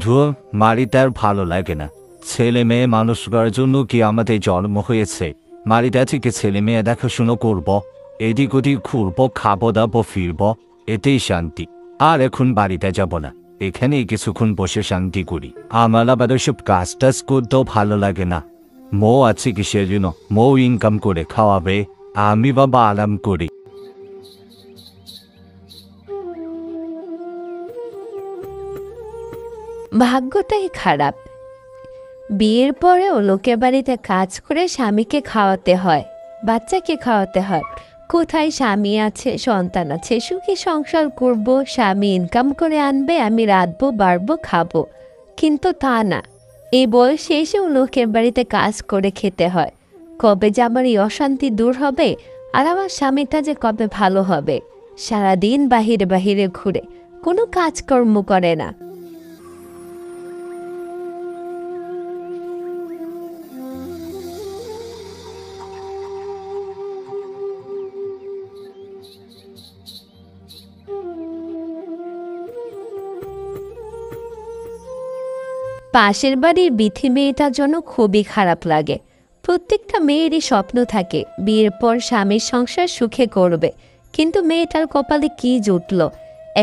ধুর, বাড়িতে আর ভালো লাগে না। ছেলে মেয়ে মানুষ করার জন্য কি আমাদের জন্ম হয়েছে? বাড়িতে থেকে ছেলে মেয়ে দেখাশুনো করব, এদিক ওদিক ঘুরবো, খাবো দাবো, ফিরবো, এতেই শান্তি। আর এখন বাড়িতে যাব না, এখানেই কিছুক্ষণ বসে শান্তি করি। আমার আবার ওইসব কাজ টাজ করতেও ভালো লাগে না। মৌ আছে কিসের জন্য? মৌ ইনকাম করে খাওয়াবে, আমি বাবা আরাম করি। ভাগ্যটাই খারাপ। বিয়ের পরেও লোকের বাড়িতে কাজ করে স্বামীকে খাওয়াতে হয়, বাচ্চাকে খাওয়াতে হয়। কোথায় স্বামী আছে, সন্তান আছে, সুখী সংসার করব, স্বামী ইনকাম করে আনবে, আমি রাঁধবো, বাড়বো, খাবো। কিন্তু তা না, এই বয়সে এসেও লোকের বাড়িতে কাজ করে খেতে হয়। কবে যে আমার এই অশান্তি দূর হবে, আর আমার স্বামীটা যে কবে ভালো হবে। সারাদিন বাহিরে বাহিরে ঘুরে, কোনো কাজকর্ম করে না। পাশের বাড়ির বিথি মেয়েটার জন্য খুবই খারাপ লাগে। প্রত্যেকটা মেয়েরই স্বপ্ন থাকে বিয়ের পর স্বামীর সংসার সুখে করবে, কিন্তু মেয়েটার কপালে কি জুটল?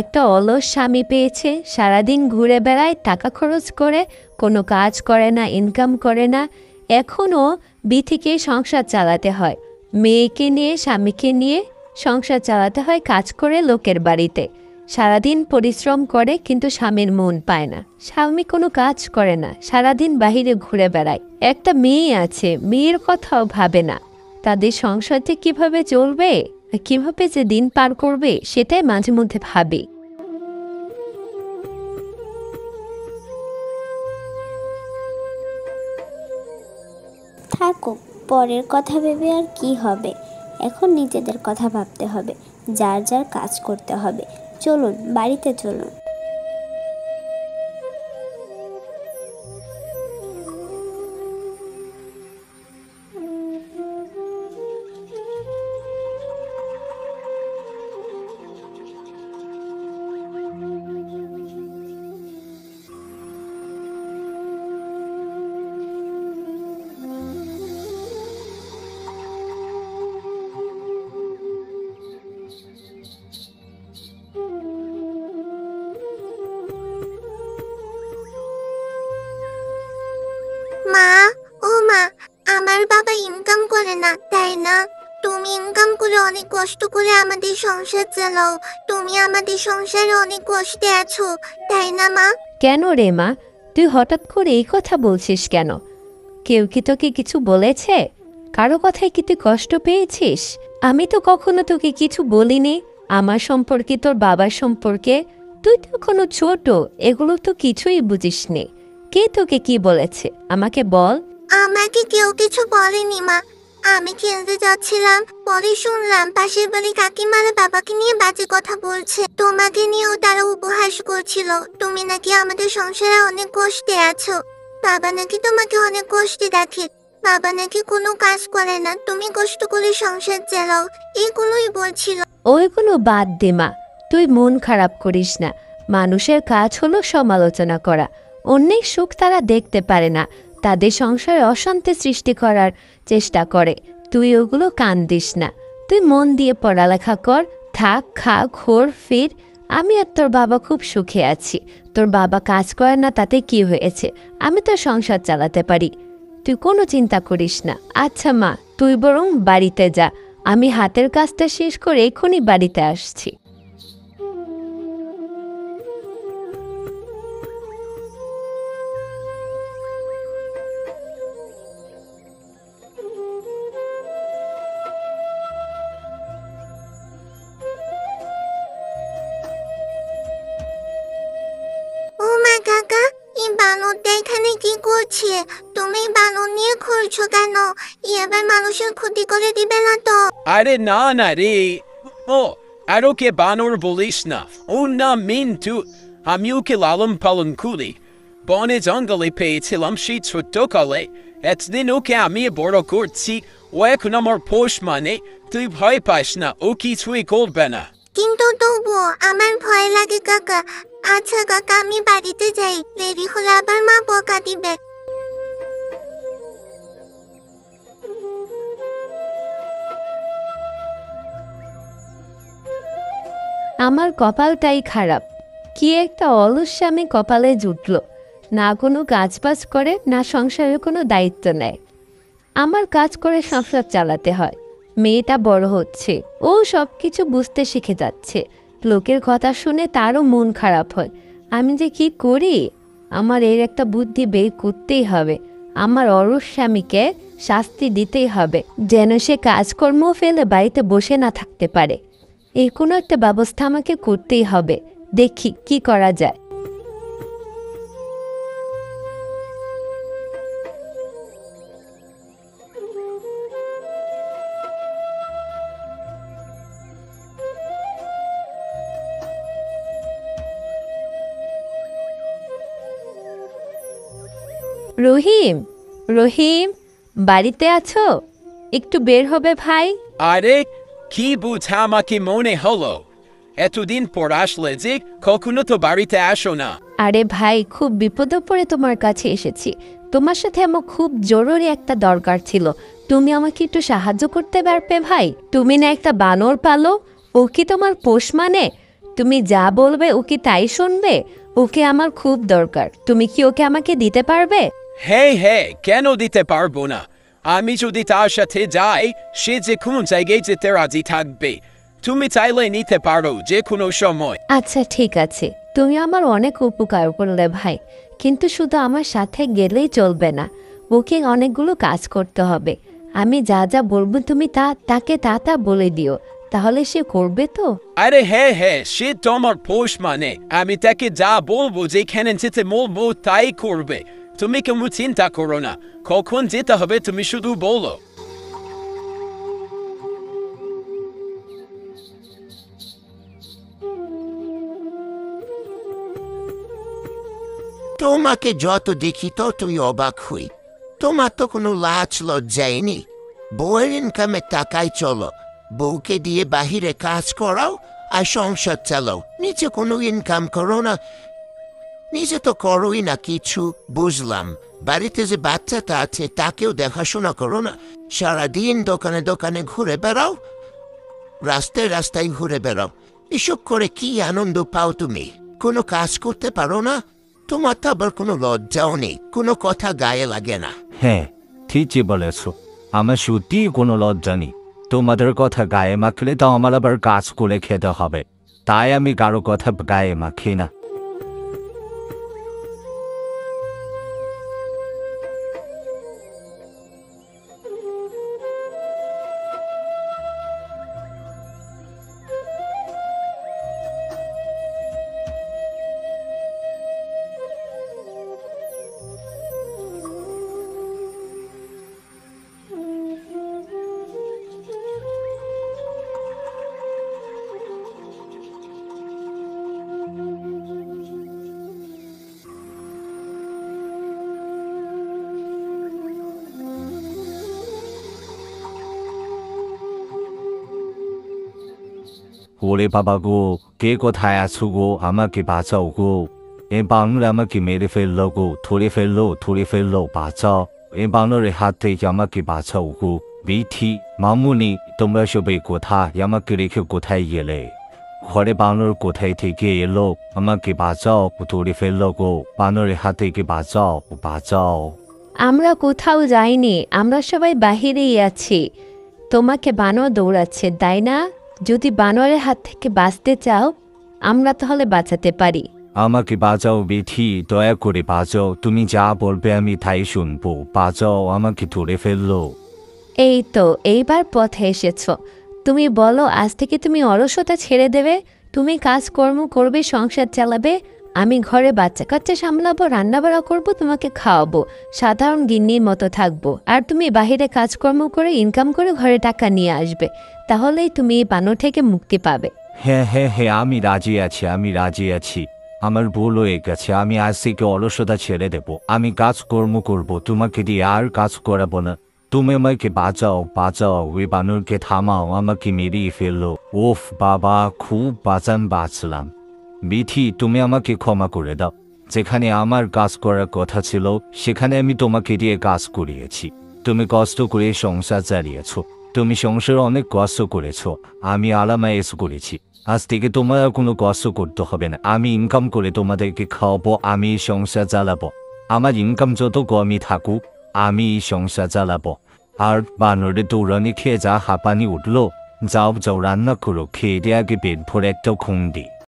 একটা অলস স্বামী পেয়েছে, সারাদিন ঘুরে বেড়ায়, টাকা খরচ করে, কোনো কাজ করে না, ইনকাম করে না। এখনও বিথিকে সংসার চালাতে হয়, মেয়েকে নিয়ে, স্বামীকে নিয়ে সংসার চালাতে হয় কাজ করে লোকের বাড়িতে। সারাদিন পরিশ্রম করে, কিন্তু স্বামীর মন পায় না। স্বামী কোনো কাজ করে না, সারাদিন বাহিরে ঘুরে বেড়ায়। একটা মেয়ে আছে, মেয়ের কথাও ভাবে না। তাদের সংসারটি কিভাবে চলবে, কিভাবে যে দিন পার করবে, সেটাই মাঝে মধ্যে ভাবি। থাকুক, পরের কথা ভেবে আর কি হবে। এখন নিজেদের কথা ভাবতে হবে, যার যার কাজ করতে হবে। চলুন, বাড়িতে চলুন। মা, ও মা, আমার বাবা ইনকাম করে না, তাই না? তুমি ইনকাম করে অনেক কষ্ট করে আমাদের সংসার চালাও। তুমি আমাদের সংসারে অনেক কষ্টে আছো, তাই না মা? কেন রে মা, তুই হঠাৎ করে এই কথা বলছিস কেন? কেউ কি তোকে কিছু বলেছে? কারো কথায় কি তুই কষ্ট পেয়েছিস? আমি তো কখনো তোকে কিছু বলিনি আমার সম্পর্কে, তোর বাবার সম্পর্কে। তুই তো এখনো ছোট, এগুলো তো কিছুই বুঝিসনি। কে তোকে কি বলেছে আমাকে বল। আমাকে কেউ কিছু বলেনি মা। আমি খেলতে যাচ্ছিলাম, পরে শুনলাম পাশের বাড়ি কাকিমারা বাবাকে নিয়ে বাজে কথা বলছে। তোমাকে নিয়েও তারা উপহাস করছিল। তুমি নাকি আমাদের সংসারে অনেক কষ্টে আছো। বাবা নাকি তোমাকে অনেক কষ্টে দেখে। বাবা নাকি কোনো কাজ করে না, তুমি কষ্ট করে সংসার চালাও, এগুলোই বলছিল। ওইগুলো বাদ দে মা, তুই মন খারাপ করিস না। মানুষের কাজ হলো সমালোচনা করা। অন্যের সুখ তারা দেখতে পারে না, তাদের সংসারে অশান্তি সৃষ্টি করার চেষ্টা করে। তুই ওগুলো কান দিস না। তুই মন দিয়ে পড়ালেখা কর, থাক, খা, ঘোর, ফির। আমি আর তোর বাবা খুব সুখে আছি। তোর বাবা কাজ করে না, তাতে কি হয়েছে? আমি তো সংসার চালাতে পারি। তুই কোনো চিন্তা করিস না। আচ্ছা মা, তুই বরং বাড়িতে যা, আমি হাতের কাজটা শেষ করে এক্ষুনি বাড়িতে আসছি। ও মা, কাকা, এই বানরটা এখানে কি করছে? তুমি বানর নিয়ে ঘুরছো কেন? এবার মানুষের ক্ষতি করে দিবে না তো? আরে না না রে, ও আর ওকে বানর বলিস না। ও না মিন্টু, আমি ওকে লালন পালন করি। বনে জঙ্গলে পেয়েছিলাম সেই ছোট্টকালে। এতদিন ওকে আমি বড় করছি, ও এখন আমার পোষ মানে। তুই ভয় পাস না, ও কিছুই করবে না। কিন্তু তবুও আমার ভয় লাগে কাকা। আচ্ছা কাকা, আমি বাড়িতে যাই, দেরি হলে আবার মা বকা দিবে। আমার কপালটাই খারাপ। কি একটা অলস স্বামী কপালে জুটল, না কোনো কাজবাজ করে, না সংসারের কোনো দায়িত্ব নেয়। আমার কাজ করে সংসার চালাতে হয়। মেয়েটা বড় হচ্ছে, ও সব কিছু বুঝতে শিখে যাচ্ছে। লোকের কথা শুনে তারও মন খারাপ হয়। আমি যে কি করি? আমার এর একটা বুদ্ধি বের করতেই হবে। আমার অলস স্বামীকে শাস্তি দিতেই হবে, যেন সে কাজকর্ম ফেলে বাড়িতে বসে না থাকতে পারে। এর কোনো একটা ব্যবস্থা আমাকে করতেই হবে। দেখি কি করা যায়। রহিম, রহিম, বাড়িতে আছো? একটু বের হবে ভাই। আরে কি বুঝা আমাকে মনে হলো? এতদিন পর আসলে যে, কখনো তো বাড়িতে আসো না। আরে ভাই, খুব বিপদে পড়ে তোমার কাছে এসেছি। তোমার সাথে আমার খুব জরুরি একটা দরকার ছিল। তুমি আমাকে একটু সাহায্য করতে পারবে ভাই? তুমি না একটা বানর পালো, ও কি তোমার পোষ মানে? তুমি যা বলবে ও কি তাই শুনবে? ওকে আমার খুব দরকার, তুমি কি ওকে আমাকে দিতে পারবে? হ্যাঁ, কেন দিতে পারবো না? আমি যদি তার সাথে যাই, সে যে কোনো জায়গায় যেতে রাজি থাকবে। তুমি চাইলে নিতে পারো যে কোনো সময়। আচ্ছা ঠিক আছে, তুমি আমার অনেক উপকার করলে ভাই, কিন্তু শুধু আমার সাথে গেলেই চলবে না। ওকে অনেকগুলো কাজ করতে হবে। আমি যা যা বলবো তুমি তাকে তা বলে দিও, তাহলে সে করবে তো? আরে হ্যাঁ, সে তোমার পোষ মানে। আমি তাকে যা বলবো, যেখানে যেতে বলবো তাই করবে। তুমি কোনো চিন্তা করো না, কখন যেতে হবে তুমি শুধু বলো। তোমাকে যত দেখি ততই অবাক হই। তোমার তো কোনো লাজ লজ্জাই নেই। বউয়ের ইনকামের টাকায় চলো, বউকে দিয়ে বাহিরে কাজ করাও আর সংসার চালাও, নিচে কোনো ইনকাম করো না। নিজে তো করোই না কিছু, বুঝলাম। বাড়িতে যে বাচ্চাটা আছে তাকেও দেখাশোনা করো না। সারাদিন দোকানে দোকানে ঘুরে বেড়াও, রাস্তায় রাস্তায় ঘুরে বেড়াও। এসব করে কি আনন্দ পাও তুমি? কোনো কাজ করতে পারো না? তোমার তো আবার কোনো লজ্জাও নেই, কোনো কথা গায়ে লাগে না। হ্যাঁ, ঠিকই বলেছ। আমার সত্যিই কোনো লজ্জা নেই। তোমাদের কথা গায়ে মাখলে তো আমার আবার কাজ করে খেতে হবে, তাই আমি কারো কথা গায়ে মাখি না। ওরে বাবা গো, কে কোথায় আছো গো? আমাকে বাঁচাও গো! এ বানর আমাকে মেরে ফেললো গো, ধরে ফেললো, বাঁচাও! এ বানরের হাত থেকে আমাকে বাঁচাও গো! বিথি, মামুনি, তোমরা সবাই কোথায়? আমাকে রেখে কোথায় গেলে? ঘরে বানর কোথায় থেকে এলো? আমাকে বাঁচাও, ধরে ফেললো গো! বানরের হাত থেকে বাঁচাও! আমরা কোথাও যাইনি, আমরা সবাই বাহিরেই আছি। তোমাকে বানর দৌড়াচ্ছে, তাই না? যদি বানরের হাত থেকে বাঁচতে চাও, আমরা তাহলে বাঁচাতে পারি। আমাকে বাঁচাও বিথি, দয়া করে বাঁচাও। তুমি যা বলবে আমি তাই শুনবো। বাঁচাও, আমাকে ধরে ফেললো। এই তো এইবার পথে এসেছো। তুমি বলো, আজ থেকে তুমি অলসতা ছেড়ে দেবে? তুমি কাজকর্ম করবে, সংসার চালাবে, আমি ঘরে বাচ্চা কাচ্চা সামলাবো, রান্নাবাড়া করবো, তোমাকে খাওয়াবো, সাধারণ গিন্নির মতো থাকবো। আর তুমি বাহিরে কাজকর্ম করে ইনকাম করে ঘরে টাকা নিয়ে আসবে। তাহলেই তুমি এই বানর থেকে মুক্তি পাবে। হ্যাঁ, আমি রাজি আছি। আমার ভুল হয়ে গেছে। আমি আজ থেকে অলসতা ছেড়ে দেব। আমি কাজকর্ম করব, তোমাকে দিয়ে আর কাজ করাবো না। তুমি আমাকে বাঁচাও বাঁচাও, ওই বানরকে থামাও, আমাকে মেরিয়ে ফেললো। ওফ বাবা, খুব বাঁচলাম। বিথি, তুমি আমাকে ক্ষমা করে দাও। যেখানে আমার কাজ করার কথা ছিল সেখানে আমি তোমাকে দিয়ে কাজ করিয়েছি। তুমি কষ্ট করে সংসার চালিয়েছো, তুমি সংসারে অনেক কষ্ট করেছো, আমি আরামায়েশ করেছি। আজ থেকে তোমার আর কোনো কষ্ট করতে হবে না। আমি ইনকাম করে তোমাদেরকে খাওয়াবো, আমি সংসার চালাবো। আমার ইনকাম যত কমই থাকুক, আমি সংসার চালাবো। আর বানরের দৌড়ানি খেয়ে যা হাঁপানি উঠলো, যাও যাও রান্না করো, খেয়ে দিয়ে আগে পেট ভরে একটা ঘুম দিই।